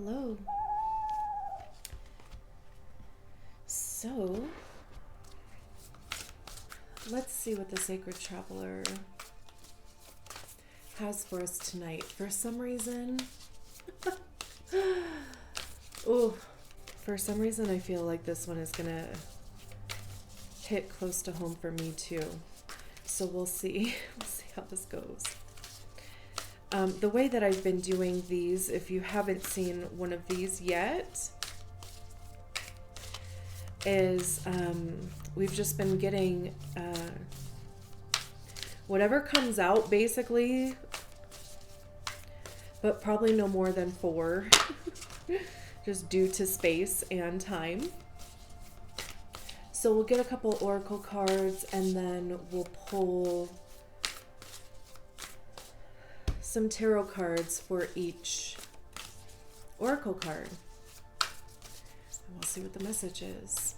Hello. So, let's see what the Sacred Traveler has for us tonight. For some reason, I feel like this one is gonna hit close to home for me too. So we'll see. We'll see how this goes. The way that I've been doing these, if you haven't seen one of these yet, is we've just been getting whatever comes out basically, but probably no more than 4 just due to space and time. So we'll get a couple oracle cards and then we'll pull some tarot cards for each oracle card. And we'll see what the message is.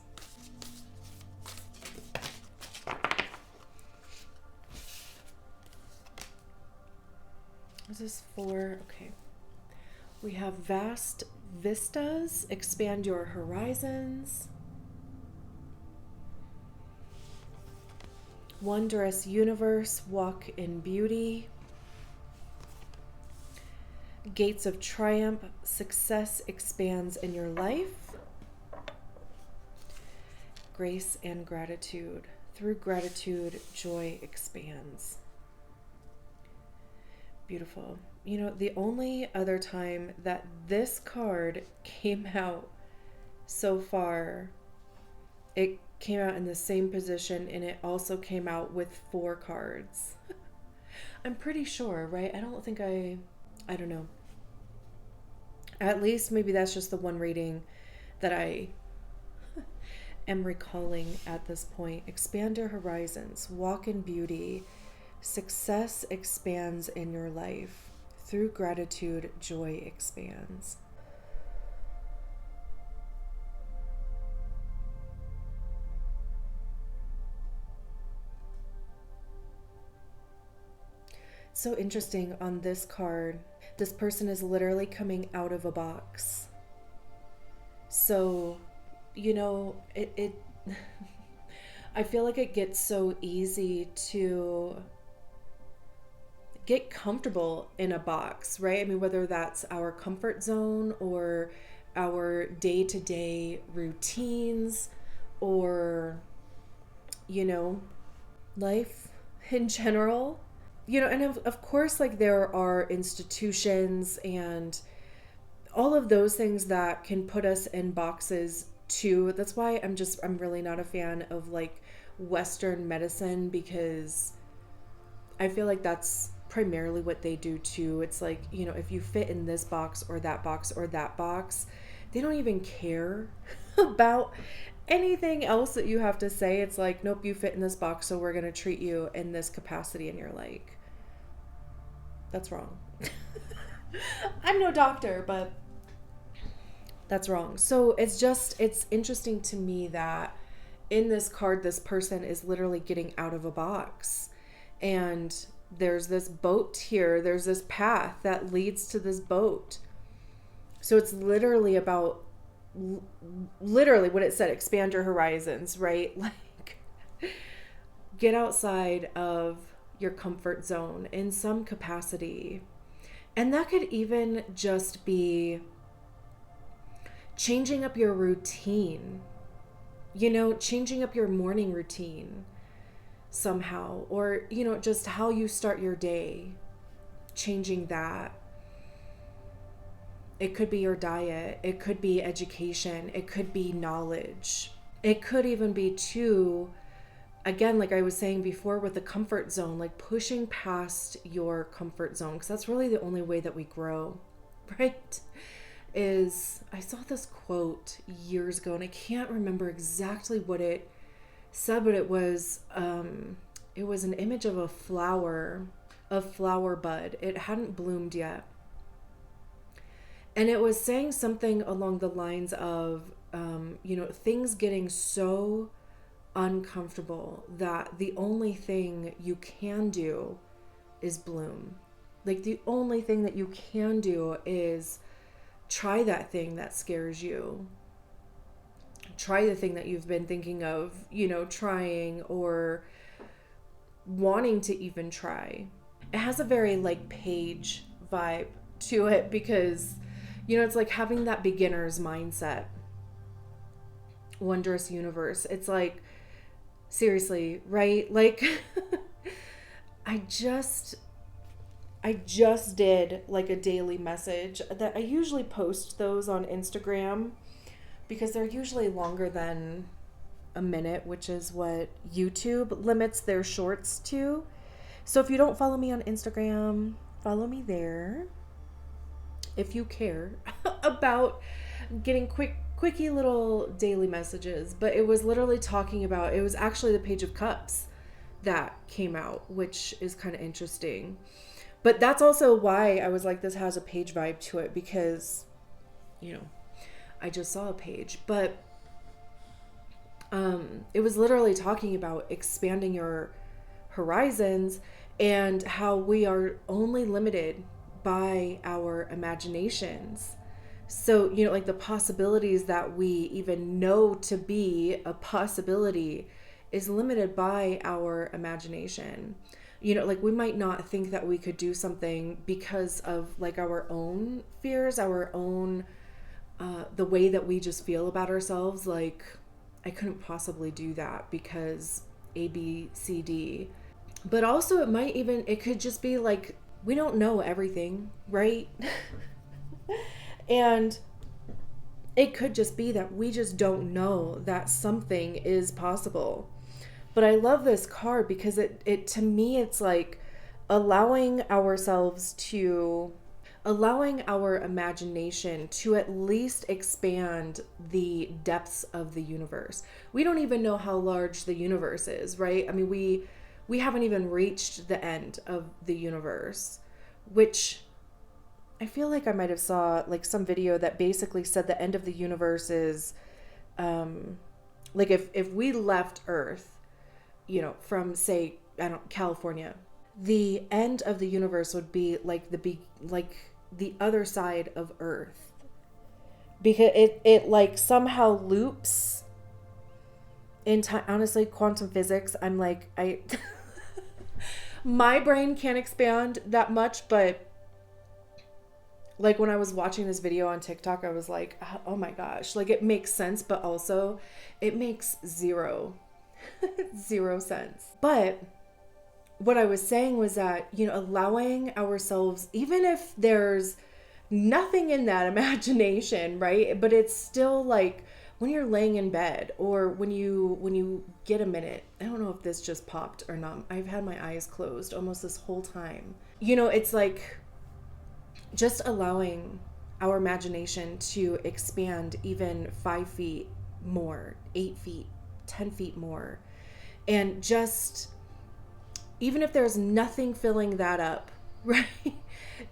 This is for, okay. We have vast vistas, expand your horizons. Wondrous universe, walk in beauty. Gates of triumph, success expands in your life. Grace and gratitude. Through gratitude, joy expands. Beautiful. You know, the only other time that this card came out so far, it came out in the same position and it also came out with 4 cards. I'm pretty sure, right? I don't know. At least maybe that's just the one reading that I am recalling at this point. Expand your horizons, walk in beauty, success expands in your life. Through gratitude, joy expands. So interesting on this card. This person is literally coming out of a box. So, you know, it I feel like it gets so easy to get comfortable in a box, right? I mean, whether that's our comfort zone or our day-to-day routines or, you know, life in general. You know, and of course, like there are institutions and all of those things that can put us in boxes too. That's why I'm really not a fan of like Western medicine, because I feel like that's primarily what they do too. It's like, you know, if you fit in this box or that box or that box, they don't even care about anything else that you have to say. It's like, nope, you fit in this box, so we're going to treat you in this capacity. And you're like, that's wrong. I'm no doctor, but that's wrong. So it's interesting to me that in this card, this person is literally getting out of a box. And there's this boat here. There's this path that leads to this boat. So it's literally about, literally what it said, expand your horizons, right? Like, get outside of your comfort zone in some capacity. And that could even just be changing up your routine, you know, changing up your morning routine somehow, or, you know, just how you start your day, changing that. It could be your diet, it could be education, it could be knowledge, it could even be too, again, like I was saying before with the comfort zone, like pushing past your comfort zone, because that's really the only way that we grow, right? Is, I saw this quote years ago and I can't remember exactly what it said, but it was an image of a flower bud. It hadn't bloomed yet. And it was saying something along the lines of, you know, things getting so uncomfortable that the only thing you can do is bloom. Like the only thing that you can do is try that thing that scares you. Try the thing that you've been thinking of, trying or wanting to even try. It has a very like page vibe to it because, it's like having that beginner's mindset. Wondrous universe. It's like, seriously, right? Like, I just did like a daily message that I usually post those on Instagram because they're usually longer than a minute, which is what YouTube limits their shorts to. So if you don't follow me on Instagram, follow me there if you care about getting quickie little daily messages. But it was literally talking about, it was actually the Page of Cups that came out, which is kind of interesting. But that's also why I was like, this has a page vibe to it because, I just saw a page. But it was literally talking about expanding your horizons and how we are only limited by our imaginations. So, like the possibilities that we even know to be a possibility is limited by our imagination. Like we might not think that we could do something because of like our own fears, our own, the way that we just feel about ourselves. Like, I couldn't possibly do that because A, B, C, D. But also it could just be like, we don't know everything, right? And it could just be that we just don't know that something is possible. But I love this card because it to me, it's like allowing our imagination to at least expand the depths of the universe. We don't even know how large the universe is, right? I mean, we haven't even reached the end of the universe, which I feel like I might have saw like some video that basically said the end of the universe is, like if we left Earth, from say, California, the end of the universe would be like the other side of Earth, because it like somehow loops in time. Honestly, quantum physics, I'm like, my brain can't expand that much, but like when I was watching this video on TikTok, I was like, oh my gosh, like it makes sense, but also it makes zero sense. But what I was saying was that, allowing ourselves, even if there's nothing in that imagination, right? But it's still like when you're laying in bed or when you get a minute. I don't know if this just popped or not. I've had my eyes closed almost this whole time. It's like just allowing our imagination to expand even 5 feet more, 8 feet, 10 feet more. And just, even if there's nothing filling that up, right?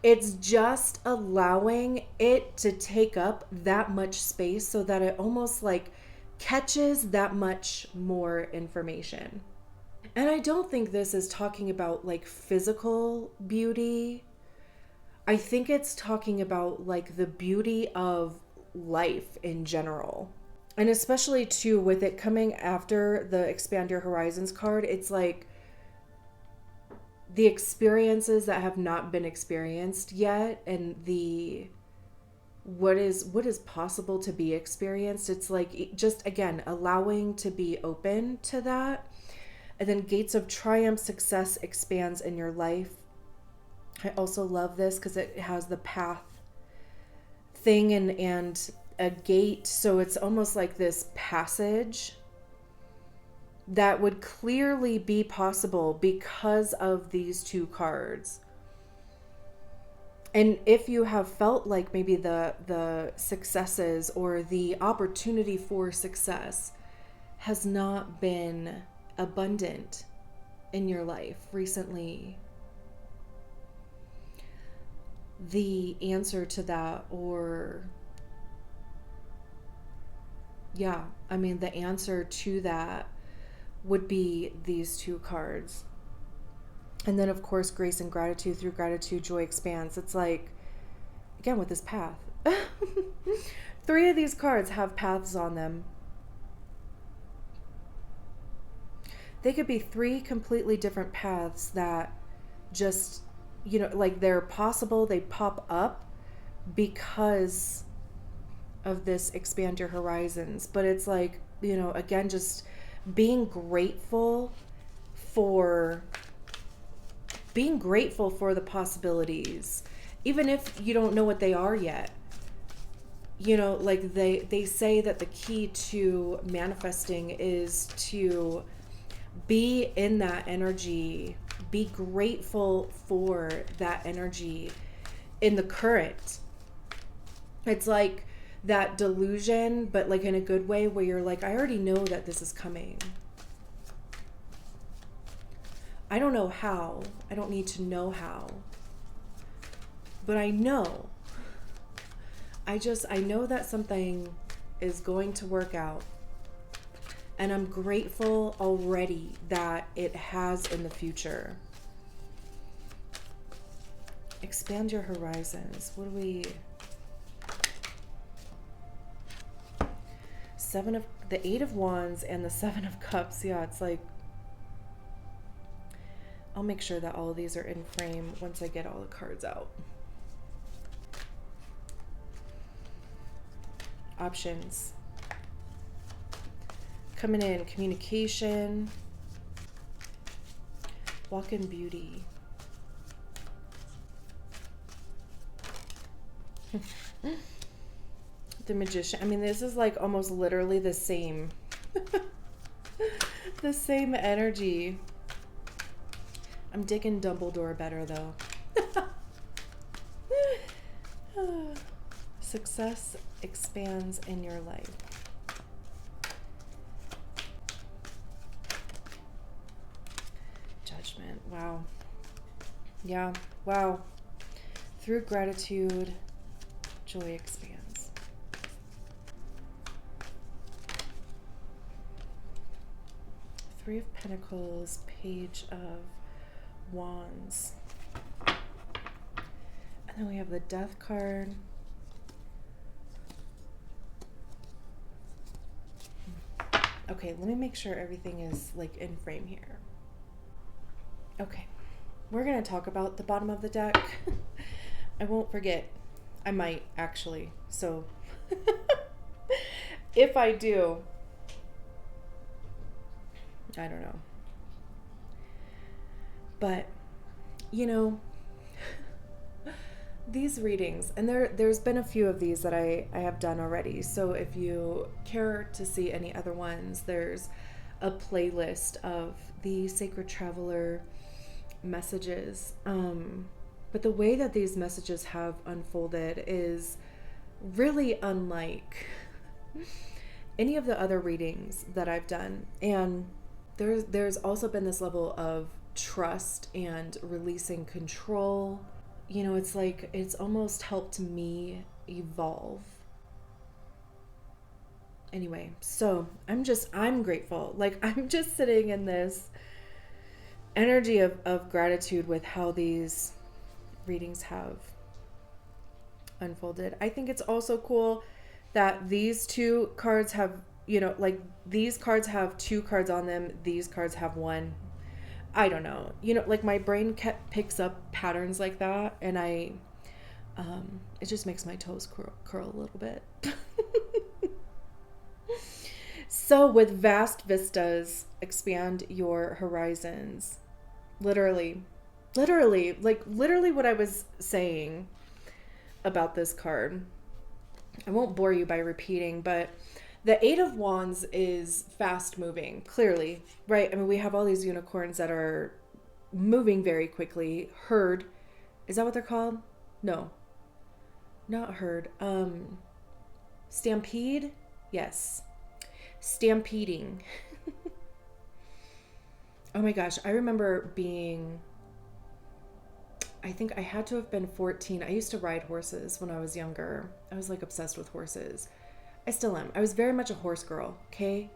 It's just allowing it to take up that much space so that it almost like catches that much more information. And I don't think this is talking about like physical beauty. I think it's talking about like the beauty of life in general. And especially too with it coming after the Expand Your Horizons card, it's like the experiences that have not been experienced yet and the what is possible to be experienced. It's like just again allowing to be open to that. And then Gates of Triumph, success expands in your life. I also love this because it has the path thing and a gate, so it's almost like this passage that would clearly be possible because of these two cards. And if you have felt like maybe the successes or the opportunity for success has not been abundant in your life recently, the answer to that, or the answer to that would be these two cards. And then of course, grace and gratitude. Through gratitude, joy expands. It's like, again, with this path, Three of these cards have paths on them. They could be three completely different paths that just, like they're possible, they pop up because of this expand your horizons. But it's like, again, just being grateful for the possibilities, even if you don't know what they are yet. Like they say that the key to manifesting is to be in that energy, be grateful for that energy in the current. It's like that delusion, but like in a good way, where you're like, I already know that this is coming. I don't know how. I don't need to know how. But I know. I know that something is going to work out. And I'm grateful already that it has in the future. Expand your horizons. What do we... the 8 of Wands and the 7 of Cups. Yeah, it's like... I'll make sure that all of these are in frame once I get all the cards out. Options. Coming in, communication. Walk in beauty. The Magician. I mean, this is like almost literally the same. The same energy. I'm digging Dumbledore better though. Success expands in your life. Judgment. Wow. Yeah. Wow. Through gratitude, joy expands. Three of Pentacles, Page of Wands. And then we have the Death card. Okay, let me make sure everything is like in frame here. Okay, we're gonna talk about the bottom of the deck. I won't forget. I might actually. So if I do, I don't know. But these readings, and there's been a few of these that I have done already. So if you care to see any other ones, there's a playlist of the Sacred Traveler messages. But the way that these messages have unfolded is really unlike any of the other readings that I've done. And there's also been this level of trust and releasing control. It's like it's almost helped me evolve. Anyway, so I'm grateful. Like, I'm just sitting in this energy of gratitude with how these readings have unfolded. I think it's also cool that these two cards have, like these cards have 2 cards on them. These cards have 1. I don't know. Like my brain picks up patterns like that, and it just makes my toes curl a little bit. So with vast vistas, expand your horizons. Literally what I was saying about this card. I won't bore you by repeating, but the 8 of Wands is fast moving, clearly, right? I mean, we have all these unicorns that are moving very quickly. Herd. Is that what they're called? No. Not herd. Stampede? Yes. Stampeding. Oh my gosh. I remember I think I had to have been 14. I used to ride horses when I was younger. I was like obsessed with horses. I still am. I was very much a horse girl, okay?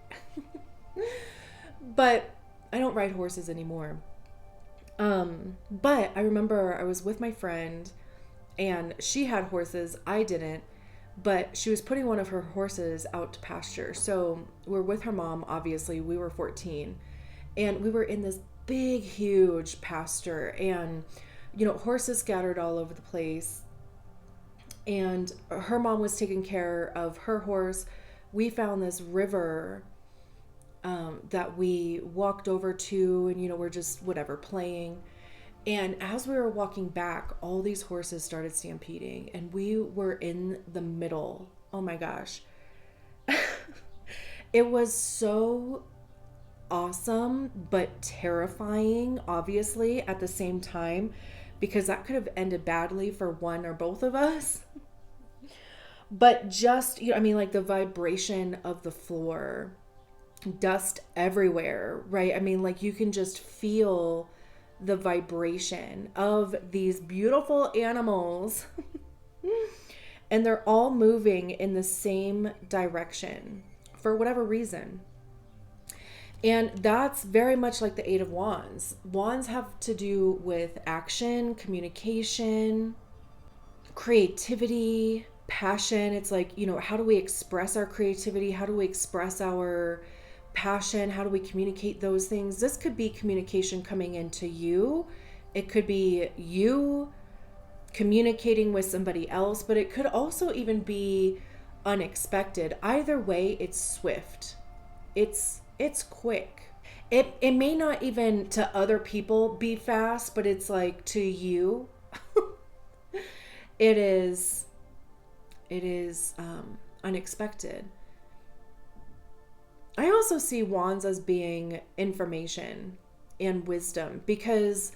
But I don't ride horses anymore. But I remember I was with my friend and she had horses. I didn't. but she was putting one of her horses out to pasture. So we're with her mom, obviously. We were 14, and we were in this big, huge pasture, and, horses scattered all over the place. And her mom was taking care of her horse. We found this river that we walked over to, and, we're just whatever playing. And as we were walking back, all these horses started stampeding, and we were in the middle. Oh my gosh. It was so awesome, but terrifying, obviously, at the same time, because that could have ended badly for one or both of us. But just, like the vibration of the floor, dust everywhere, right? Like you can just feel the vibration of these beautiful animals and they're all moving in the same direction for whatever reason. And that's very much like the Eight of Wands. Wands have to do with action, communication, creativity, passion. It's like, how do we express our creativity? How do we express our passion? How do we communicate those things? This could be communication coming into you. It could be you communicating with somebody else, but it could also even be unexpected. Either way, it's swift. It's quick. It may not even to other people be fast, but it's like to you, it is unexpected. I also see wands as being information and wisdom because,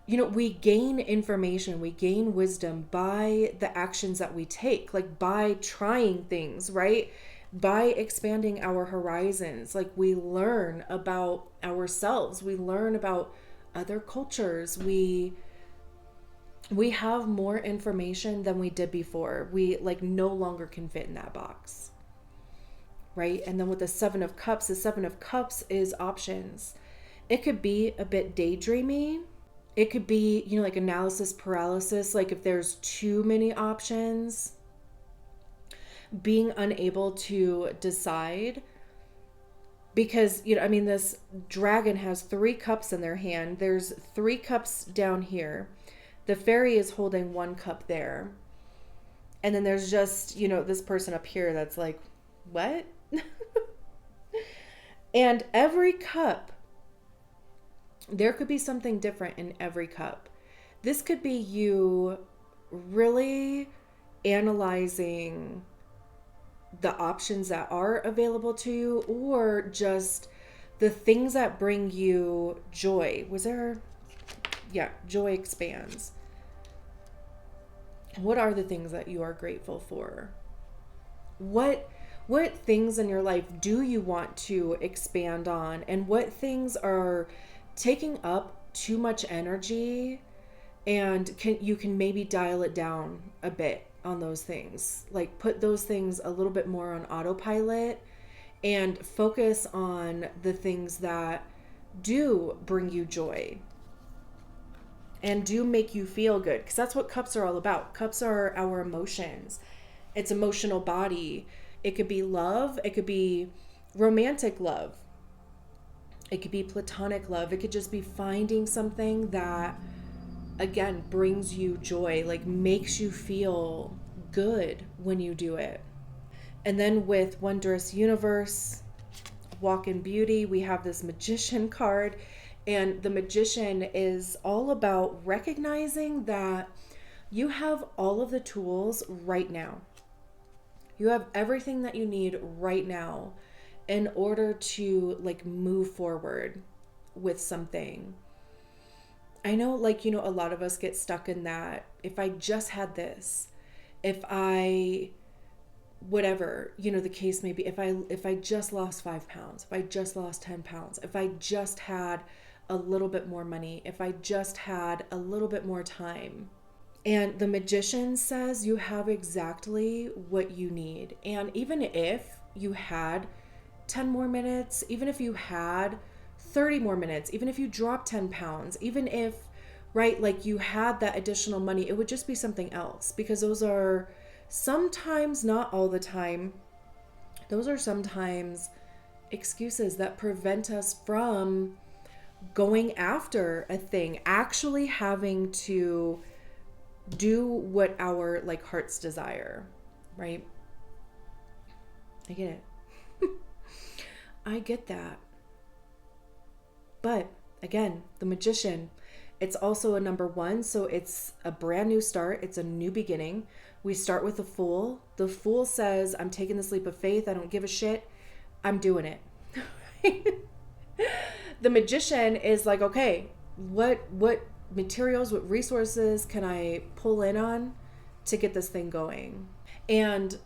we gain information, we gain wisdom by the actions that we take, like by trying things, right? By expanding our horizons. Like we learn about ourselves, we learn about other cultures, we have more information than we did before. We no longer can fit in that box. Right? And then with the Seven of Cups is options. It could be a bit daydreamy. It could be, like analysis paralysis, like if there's too many options, being unable to decide. Because, this dragon has 3 cups in their hand. There's 3 cups down here. The fairy is holding 1 cup there. And then there's just, this person up here that's like, what? And every cup, there could be something different in every cup. This could be you really analyzing the options that are available to you, or just the things that bring you joy. Joy expands. What are the things that you are grateful for? What things in your life do you want to expand on? And what things are taking up too much energy, and you can maybe dial it down a bit on those things? Like put those things a little bit more on autopilot and focus on the things that do bring you joy and do make you feel good, because that's what cups are all about. Cups are our emotions. It's emotional body. It could be love. It could be romantic love. It could be platonic love. It could just be finding something that, again, brings you joy, like makes you feel good when you do it. And then with Wondrous Universe, Walk in Beauty, we have this Magician card. And the Magician is all about recognizing that you have all of the tools right now. You have everything that you need right now in order to move forward with something. I know a lot of us get stuck in that. If I just had this, if I, whatever, the case may be, if I just lost 5 pounds, if I just lost 10 pounds, if I just had a little bit more money, if I just had a little bit more time. And the Magician says you have exactly what you need. And even if you had 10 more minutes, even if you had 30 more minutes, even if you dropped 10 pounds, even if, right, you had that additional money, it would just be something else, because those are Sometimes, not all the time, those are sometimes excuses that prevent us from going after a thing, actually having to do what our like heart's desire, right? I get it. I get that. But again, the Magician, it's also a number 1, so it's a brand new start. It's a new beginning. We start with the Fool. The Fool says, I'm taking this leap of faith. I don't give a shit. I'm doing it. The Magician is like, okay, what materials, what resources can I pull in on to get this thing going? And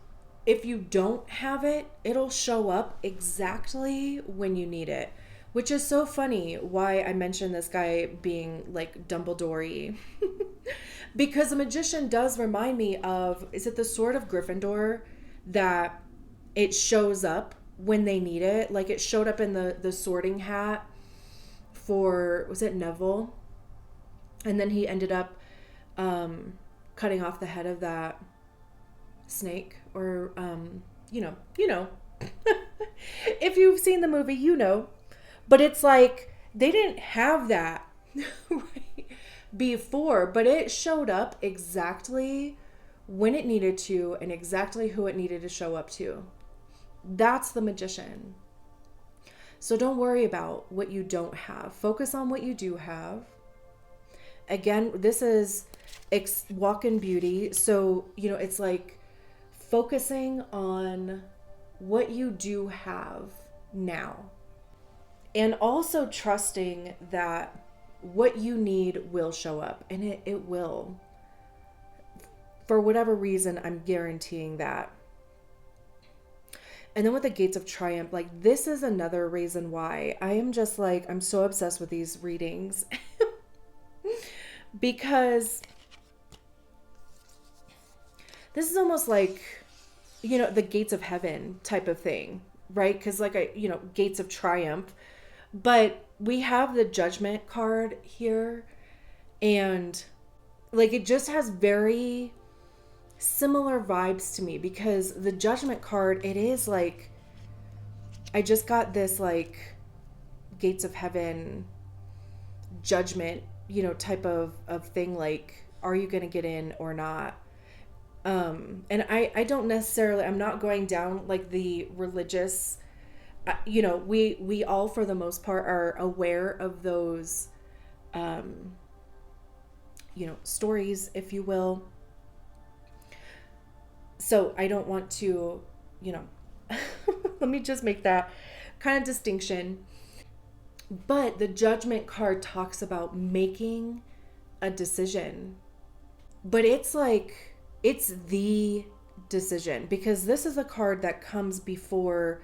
if you don't have it, it'll show up exactly when you need it. Which is so funny why I mentioned this guy being like Dumbledore-y. Because the Magician does remind me of, is it the Sword of Gryffindor that it shows up when they need it? Like it showed up in the sorting hat for, was it Neville? And then he ended up cutting off the head of that snake, or you know. If you've seen the movie, you know. But it's like they didn't have that right before, but it showed up exactly when it needed to and exactly who it needed to show up to. That's the Magician. So don't worry about what you don't have. Focus on what you do have. Again, this is walk in beauty. So, it's like focusing on what you do have now. And also trusting that what you need will show up. And it will. For whatever reason, I'm guaranteeing that. And then with the Gates of Triumph, like this is another reason why I am just like, I'm so obsessed with these readings. Because this is almost like, the gates of heaven type of thing, right? Because Gates of Triumph. But we have the Judgment card here, and like it just has very similar vibes to me, because the Judgment card, it is like, I just got this like Gates of Heaven judgment, type of thing, like, are you going to get in or not? And I don't necessarily, I'm not going down like the religious, we all for the most part are aware of those, stories, if you will. So I don't want to, let me just make that kind of distinction. But the Judgment card talks about making a decision. But it's like, it's the decision, because this is a card that comes before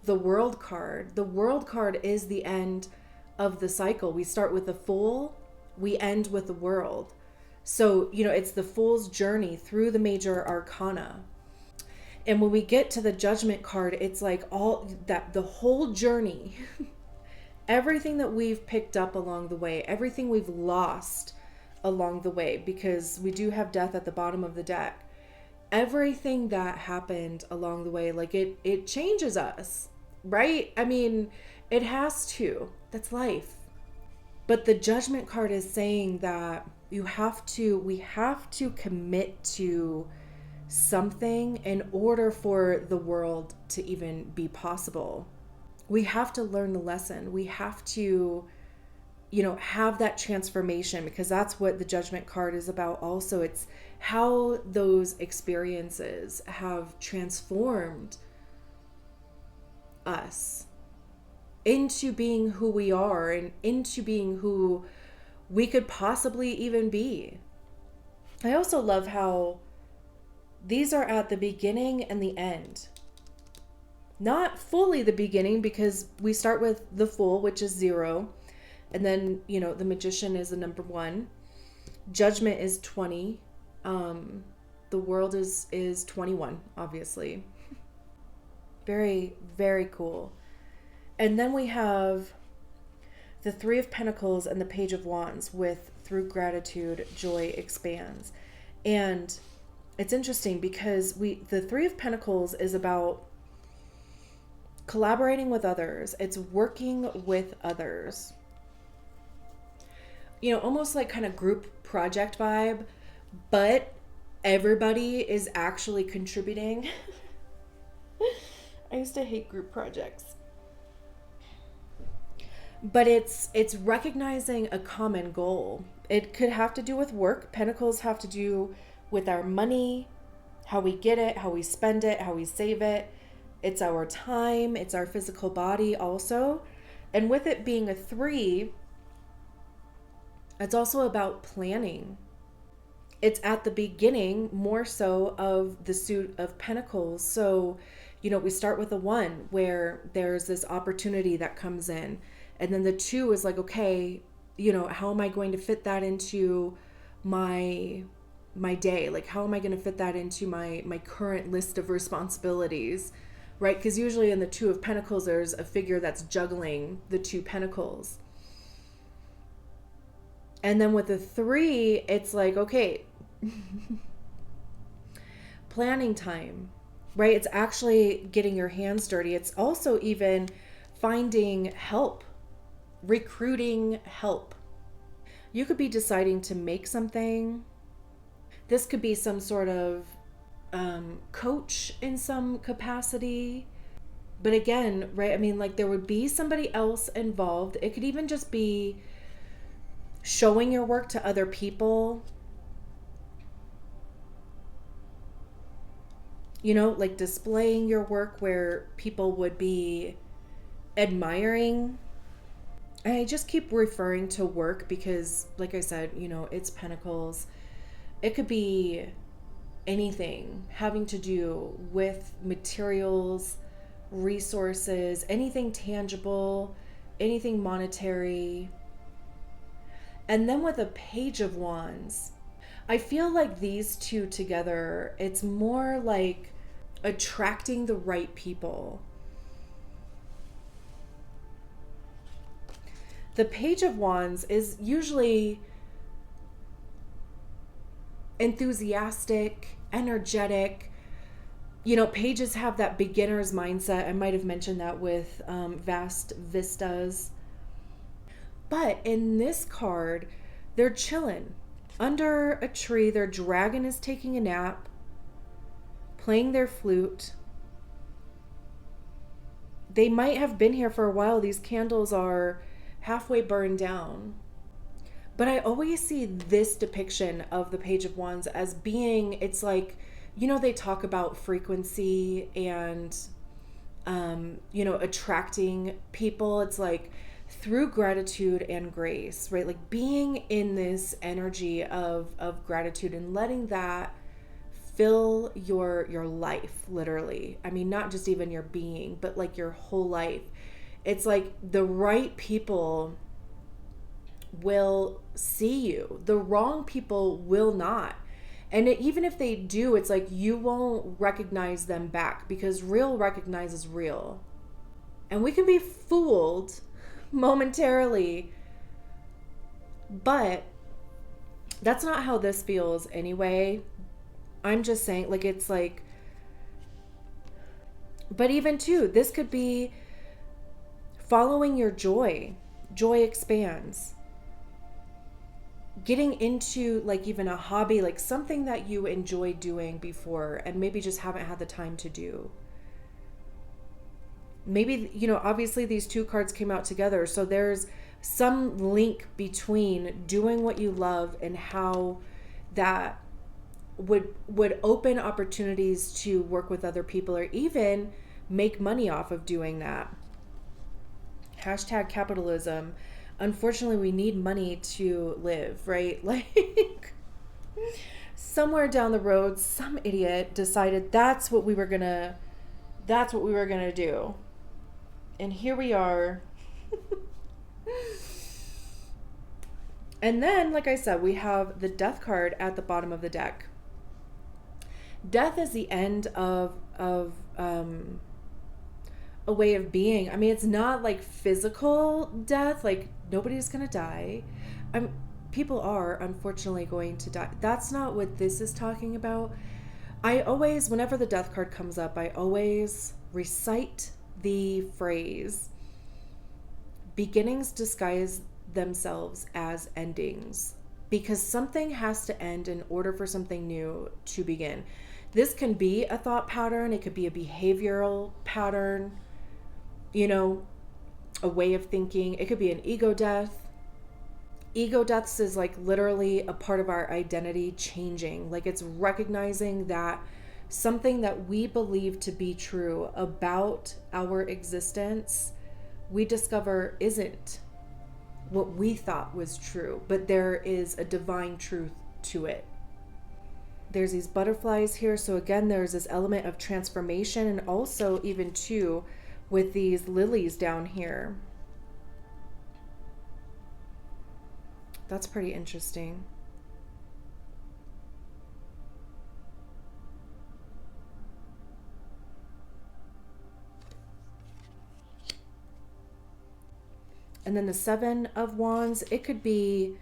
the World card. The World card is the end of the cycle. We start with the Fool, we end with the World. So, it's the Fool's journey through the major arcana. And when we get to the Judgment card, it's like all that, the whole journey, everything that we've picked up along the way, everything we've lost along the way, because we do have death at the bottom of the deck. Everything that happened along the way, like it changes us, right? I mean, it has to. That's life. But the Judgment card is saying that we have to commit to something in order for the world to even be possible. We have to learn the lesson. We have to, have that transformation, because that's what the Judgment card is about also. It's how those experiences have transformed us into being who we are and into being who we could possibly even be. I also love how these are at the beginning and the end. Not fully the beginning, because we start with the Fool, which is 0. And then, the Magician is the number 1. Judgment is 20. The World is 21, obviously. Very, very cool. And then we have the 3 of Pentacles and the Page of Wands with, through gratitude, joy expands. And it's interesting because the Three of Pentacles is about collaborating with others. It's working with others. You know, almost like kind of group project vibe, but everybody is actually contributing. I used to hate group projects. But it's recognizing a common goal. It could have to do with work. Pentacles have to do with our money, how we get it, how we spend it, how we save it. It's our time, it's our physical body also. And with it being a 3, it's also about planning. It's at the beginning more so of the suit of Pentacles. So, you know, we start with a 1 where there's this opportunity that comes in. And then the 2 is like, okay, you know, how am I going to fit that into my day? Like, how am I going to fit that into my current list of responsibilities, right? Because usually in the 2 of Pentacles, there's a figure that's juggling the 2 Pentacles. And then with the 3, it's like, okay, planning time, right? It's actually getting your hands dirty. It's also even finding help, recruiting help. You could be deciding to make something. This could be some sort of coach in some capacity. But again, right, I mean, like there would be somebody else involved. It could even just be showing your work to other people. You know, like displaying your work where people would be admiring. I just keep referring to work because, like I said, you know, it's Pentacles. It could be anything having to do with materials, resources, anything tangible, anything monetary. And then with a Page of Wands, I feel like these two together, it's more like attracting the right people. The Page of Wands is usually enthusiastic, energetic. You know, pages have that beginner's mindset. I might have mentioned that with Vistas. But in this card, they're chilling under a tree. Their dragon is taking a nap, playing their flute. They might have been here for a while. These candles are halfway burned down. But I always see this depiction of the Page of Wands as being, it's like, you know, they talk about frequency and, you know, attracting people. It's like through gratitude and grace, right? Like being in this energy of gratitude and letting that fill your life, literally. I mean, not just even your being, but like your whole life. It's like the right people will see you. The wrong people will not. And even if they do, it's like you won't recognize them back because real recognizes real. And we can be fooled momentarily, but that's not how this feels anyway. I'm just saying, like, it's like, but even too, this could be following your joy. Joy expands. Getting into like even a hobby, like something that you enjoyed doing before and maybe just haven't had the time to do. Maybe, you know, obviously these two cards came out together, so there's some link between doing what you love and how that would open opportunities to work with other people or even make money off of doing that. Hashtag capitalism. Unfortunately, we need money to live, right? Like somewhere down the road, some idiot decided that's what we were gonna do. And here we are. And then, like I said, we have the Death card at the bottom of the deck. Death is the end of a way of being. I mean, it's not like physical death, like nobody's gonna die. People are unfortunately going to die. That's not what this is talking about. I always, whenever the death card comes up, I always recite the phrase, beginnings disguise themselves as endings, because something has to end in order for something new to begin. This can be a thought pattern, it could be a behavioral pattern, a way of thinking. It could be an ego death. Ego deaths is like literally a part of our identity changing. Like it's recognizing that something that we believe to be true about our existence, we discover isn't what we thought was true, but there is a divine truth to it. There's these butterflies here. So again, there's this element of transformation, and also even too with these lilies down here. That's pretty interesting. And then the Seven of Wands, it could be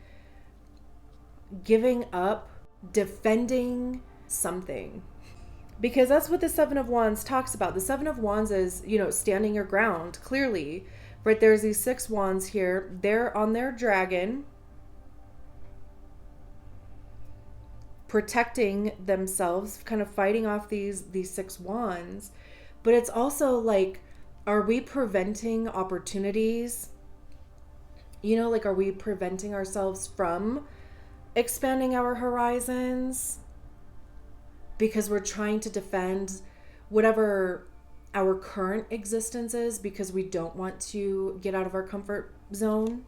giving up, defending something. Because that's what the Seven of Wands talks about. The Seven of Wands is, standing your ground, clearly. Right, there's these 6 wands here. They're on their dragon, protecting themselves, kind of fighting off these 6 wands. But it's also like, are we preventing opportunities? Are we preventing ourselves from expanding our horizons because we're trying to defend whatever our current existence is, because we don't want to get out of our comfort zone?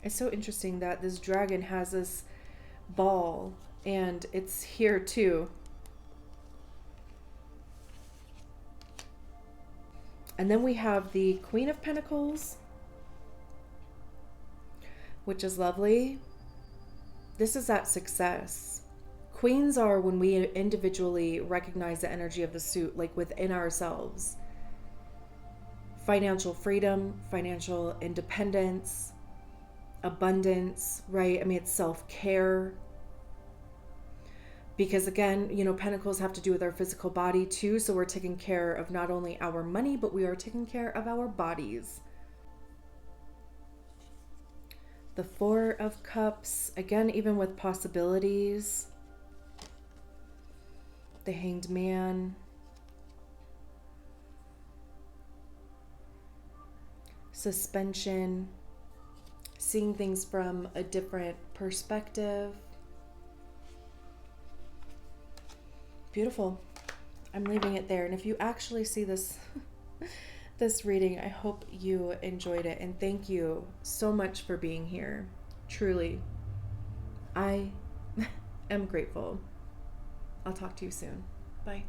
It's so interesting that this dragon has this ball, and it's here too. And then we have the Queen of Pentacles, which is lovely. This is that success. Queens are when we individually recognize the energy of the suit, like within ourselves. Financial freedom, financial independence, abundance, right? I mean, it's self-care. Because again, pentacles have to do with our physical body too. So we're taking care of not only our money, but we are taking care of our bodies. The Four of Cups, again, even with possibilities. The Hanged Man. Suspension. Seeing things from a different perspective. Beautiful. I'm leaving it there. And if you actually see this this reading, I hope you enjoyed it. And thank you so much for being here. Truly. I am grateful. I'll talk to you soon. Bye.